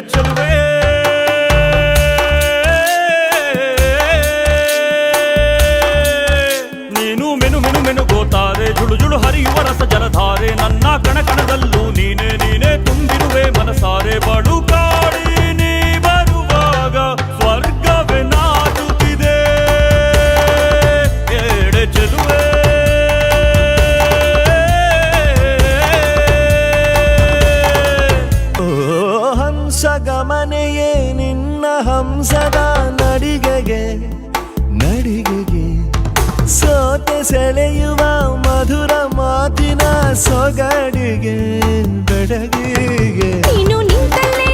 ಚೆಲುವೆ ನೀನು menu menu menu ಗೋತಾರೆ ಜುಳು ಜುಳು ಹರಿಯುವ ರಸ ಜಲಧಾರೆ ನನ್ನ ಕಣ ಕಣದಲ್ಲೂ ನೀನೇ ನೀನೇ ತುಂಬಿರುವೆ ಮನಸಾರೆ ಬಡು ಕಾಡಿ ನೀ ಬರುವಾಗ ಸ್ವರ್ಗವೇ ನಾಚುತ್ತಿದೆ ಎಡೆ ಚೆಲುವೆ ಹಂಸಗಮನೆಯೇ ನಿನ್ನ ಹಂಸದ ನಡಿಗೆಗೆ ನಡಿಗೆಗೆ ಸೋತೆ ಸೆಳೆಯುವ ಮಧುರ ಮಾತಿನ ಸೊಗಡಿಗೆ ಬೆಡಗಿಗೆ ನೀನು ನಿಂತಲ್ಲೇ